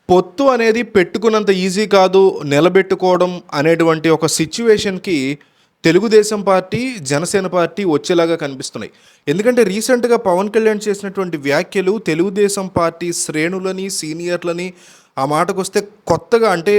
పొత్తు అనేది పెట్టుకున్నంత ఈజీ కాదు నిలబెట్టుకోవడం అనేటువంటి ఒక సిచ్యువేషన్‌కి తెలుగుదేశం పార్టీ, జనసేన పార్టీ వచ్చేలాగా కనిపిస్తున్నాయి. ఎందుకంటే రీసెంట్‌గా పవన్ కళ్యాణ్ చేసినటువంటి వ్యాఖ్యలు తెలుగుదేశం పార్టీ శ్రేణులని, సీనియర్‌లని ఆ మాటకొస్తే కొత్తగా అంటే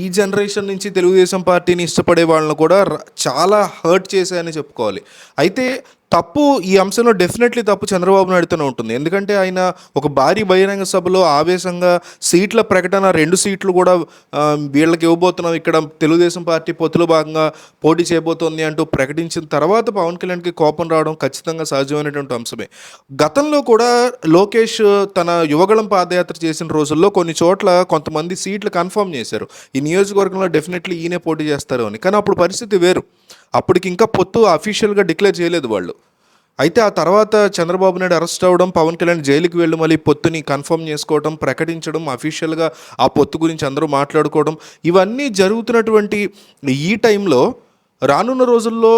ఈ జనరేషన్ నుంచి తెలుగుదేశం పార్టీని ఇష్టపడే వాళ్ళని కూడా చాలా హర్ట్ చేశాయని చెప్పుకోవాలి. అయితే తప్పు ఈ అంశంలో డెఫినెట్లీ తప్పు చంద్రబాబు నాయుడుతోనే ఉంటుంది. ఎందుకంటే ఆయన ఒక భారీ బహిరంగ సభలో ఆవేశంగా సీట్ల ప్రకటన 2 సీట్లు కూడా వీళ్ళకి ఇవ్వబోతున్నాం, ఇక్కడ తెలుగుదేశం పార్టీ పొత్తులో భాగంగా పోటీ చేయబోతోంది అంటూ ప్రకటించిన తర్వాత పవన్ కళ్యాణ్కి కోపం రావడం ఖచ్చితంగా సహజమైనటువంటి అంశమే. గతంలో కూడా లోకేష్ తన యువగళం పాదయాత్ర చేసిన రోజుల్లో కొన్ని చోట్ల కొంతమంది సీట్లు కన్ఫర్మ్ చేశారు, ఈ నియోజకవర్గంలో డెఫినెట్లీ ఈయనే పోటీ చేస్తారు అని. కానీ అప్పుడు పరిస్థితి వేరు, అప్పటికి ఇంకా పొత్తు అఫీషియల్గా డిక్లేర్ చేయలేదు వాళ్ళు. అయితే ఆ తర్వాత చంద్రబాబు నాయుడు అరెస్ట్ అవ్వడం, పవన్ కళ్యాణ్ జైలుకి వెళ్ళి మళ్ళీ పొత్తుని కన్ఫర్మ్ చేసుకోవడం, ప్రకటించడం, అఫీషియల్గా ఆ పొత్తు గురించి అందరూ మాట్లాడుకోవడం, ఇవన్నీ జరుగుతున్నటువంటి ఈ టైంలో రానున్న రోజుల్లో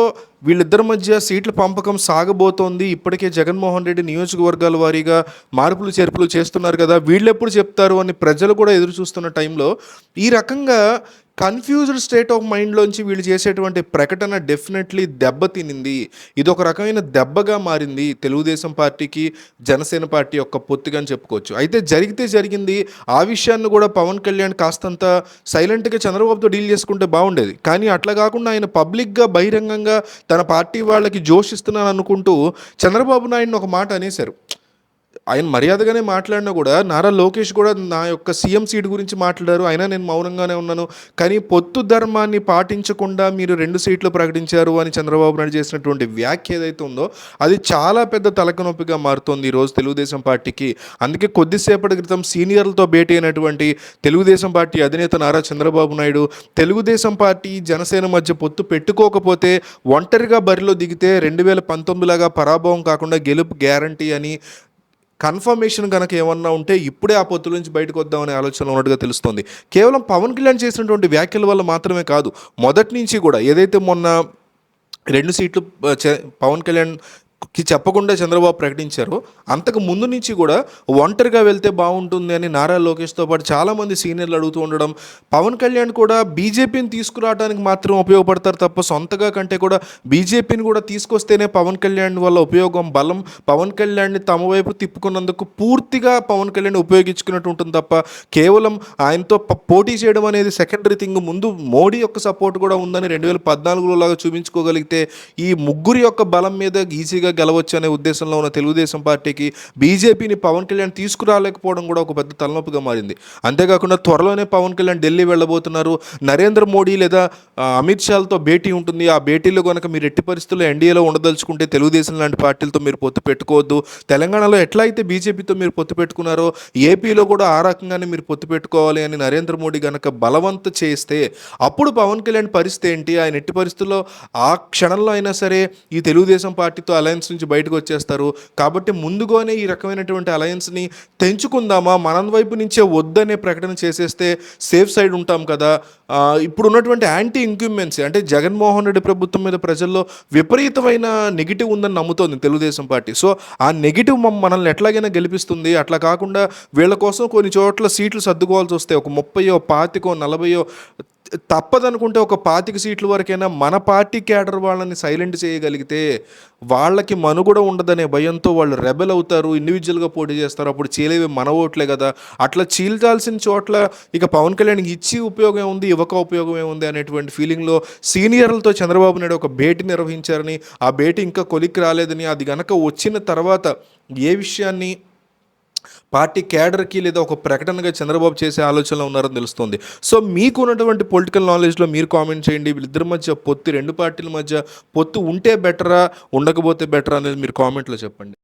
వీళ్ళిద్దరి మధ్య సీట్ల పంపకం సాగబోతోంది. ఇప్పటికే జగన్మోహన్ రెడ్డి నియోజకవర్గాల వారీగా మార్పులు చేర్పులు చేస్తున్నారు కదా, వీళ్ళెప్పుడు చెప్తారు అని ప్రజలు కూడా ఎదురు చూస్తున్న టైంలో ఈ రకంగా కన్ఫ్యూజ్డ్ స్టేట్ ఆఫ్ మైండ్లోంచి వీళ్ళు చేసేటువంటి ప్రకటన డెఫినెట్లీ దెబ్బతినింది. ఇది ఒక రకమైన దెబ్బగా మారింది తెలుగుదేశం పార్టీకి, జనసేన పార్టీ యొక్క పొత్తుగా అని చెప్పుకోవచ్చు. అయితే జరిగితే జరిగింది, ఆ విషయాన్ని కూడా పవన్ కళ్యాణ్ కాస్తంత సైలెంట్గా చంద్రబాబుతో డీల్ చేసుకుంటే బాగుండేది. కానీ అట్లా కాకుండా ఆయన పబ్లిక్గా బహిరంగంగా తన పార్టీ వాళ్ళకి జోషిస్తున్నాను అనుకుంటూ చంద్రబాబు నాయుడుని ఒక మాట అనేశారు. ఆయన మర్యాదగానే మాట్లాడినా కూడా నారా లోకేష్ కూడా నా యొక్క సీఎం సీట్ గురించి మాట్లాడారు, అయినా నేను మౌనంగానే ఉన్నాను, కానీ పొత్తు ధర్మాన్ని పాటించకుండా మీరు 2 సీట్లు ప్రకటించారు అని చంద్రబాబు నాయుడు చేసినటువంటి వ్యాఖ్య ఏదైతే ఉందో అది చాలా పెద్ద తలకనొప్పిగా మారుతోంది ఈరోజు తెలుగుదేశం పార్టీకి. అందుకే కొద్దిసేపటి క్రితం సీనియర్లతో భేటీ అయినటువంటి తెలుగుదేశం పార్టీ అధినేత నారా చంద్రబాబు నాయుడు తెలుగుదేశం పార్టీ, జనసేన మధ్య పొత్తు పెట్టుకోకపోతే ఒంటరిగా బరిలో దిగితే 2019 లాగా పరాభవం కాకుండా గెలుపు గ్యారంటీ అని కన్ఫర్మేషన్ కనుక ఏమన్నా ఉంటే ఇప్పుడే ఆ పొత్తు నుంచి బయటకు వద్దామనే ఆలోచనలో ఉన్నట్టుగా తెలుస్తుంది. కేవలం పవన్ కళ్యాణ్ చేసినటువంటి వ్యాఖ్యల వల్ల మాత్రమే కాదు, మొదటి నుంచి కూడా ఏదైతే మొన్న 2 సీట్లు పవన్ కళ్యాణ్కి చెప్పకుండా చంద్రబాబు ప్రకటించారో అంతకు ముందు నుంచి కూడా ఒంటరిగా వెళ్తే బాగుంటుంది అని నారా లోకేష్తో పాటు చాలామంది సీనియర్లు అడుగుతూ ఉండడం, పవన్ కళ్యాణ్ కూడా బీజేపీని తీసుకురావడానికి మాత్రం ఉపయోగపడతారు తప్ప సొంతగా కంటే కూడా బీజేపీని కూడా తీసుకొస్తేనే పవన్ కళ్యాణ్ వల్ల ఉపయోగం, బలం, పవన్ కళ్యాణ్ని తమ వైపు తిప్పుకున్నందుకు పూర్తిగా పవన్ కళ్యాణ్ ఉపయోగించుకున్నట్టు ఉంటుంది తప్ప కేవలం ఆయనతో పోటీ చేయడం అనేది సెకండరీ థింగ్. ముందు మోడీ యొక్క సపోర్ట్ కూడా ఉందని 2014లో లాగా చూపించుకోగలిగితే ఈ ముగ్గురి యొక్క బలం మీద ఈజీగా గెలవచ్చు అనే ఉద్దేశంలో ఉన్న తెలుగుదేశం పార్టీకి బీజేపీని పవన్ కళ్యాణ్ తీసుకురాలేకపోవడం కూడా ఒక పెద్ద తలనొప్పిగా మారింది. అంతేకాకుండా త్వరలోనే పవన్ కళ్యాణ్ ఢిల్లీ వెళ్ళబోతున్నారు, నరేంద్ర మోడీ లేదా అమిత్ షాలతో భేటీ ఉంటుంది. ఆ భేటీలో కనుక మీరు ఎట్టి పరిస్థితుల్లో ఎన్డీఏలో ఉండదలుచుకుంటే తెలుగుదేశం లాంటి పార్టీలతో మీరు పొత్తు పెట్టుకోవద్దు. తెలంగాణలో ఎట్లా అయితే బీజేపీతో మీరు పొత్తు పెట్టుకున్నారో ఏపీలో కూడా ఆ రకంగానే మీరు పొత్తు పెట్టుకోవాలి అని నరేంద్ర మోడీ కనుక బలవంత చేస్తే అప్పుడు పవన్ కళ్యాణ్ పరిస్థితి ఏంటి? ఆయన ఎట్టి పరిస్థితుల్లో ఆ క్షణంలో అయినా సరే ఈ తెలుగుదేశం పార్టీతో అలయన్స్ నుంచి బయటకు వచ్చేస్తారు. కాబట్టి ముందుగానే ఈ రకమైనటువంటి అలయన్స్ని తెంచుకుందామా, మన వైపు నుంచే వద్దనే ప్రకటన చేసేస్తే సేఫ్ సైడ్ ఉంటాం కదా. ఇప్పుడు ఉన్నటువంటి యాంటీ ఇంక్యుమెన్సీ అంటే జగన్మోహన్ రెడ్డి ప్రభుత్వం మీద ప్రజల్లో విపరీతమైన నెగిటివ్ ఉందని నమ్ముతోంది తెలుగుదేశం పార్టీ. సో ఆ నెగిటివ్ మనల్ని ఎట్లాగైనా గెలిపిస్తుంది. అట్లా కాకుండా వీళ్ళ కోసం కొన్ని చోట్ల సీట్లు సర్దుకోవాల్సి వస్తే ఒక 30, 25, 40 తప్పదనుకుంటే ఒక 25 సీట్ల వరకైనా మన పార్టీ క్యాడర్ వాళ్ళని సైలెంట్ చేయగలిగితే వాళ్ళకి మనుగడ ఉండదనే భయంతో వాళ్ళు రెబెల్ అవుతారు, ఇండివిజువల్గా పోటీ చేస్తారు. అప్పుడు చీలేవి మన ఓట్లే కదా, అట్లా చీల్చాల్సిన చోట్ల ఇక పవన్ కళ్యాణ్కి ఇచ్చి ఉపయోగం ఉంది, ఇవ్వక ఉపయోగం ఏముంది అనేటువంటి ఫీలింగ్లో సీనియర్లతో చంద్రబాబు నాయుడు ఒక భేటీ నిర్వహించారని, ఆ భేటీ ఇంకా కొలిక్కి రాలేదని, అది గనక వచ్చిన తర్వాత ఏ విషయాన్ని పార్టీ క్యాడర్కి లేదా ఒక ప్రకటనగా చంద్రబాబు చేసే ఆలోచనలో ఉన్నారని తెలుస్తుంది. సో మీకు ఉన్నటువంటి పొలిటికల్ నాలెడ్జ్లో మీరు కామెంట్ చేయండి. వీళ్ళిద్దరి మధ్య పొత్తు, 2 పార్టీల మధ్య పొత్తు ఉంటే బెటరా, ఉండకపోతే బెటరా అనేది మీరు కామెంట్లో చెప్పండి.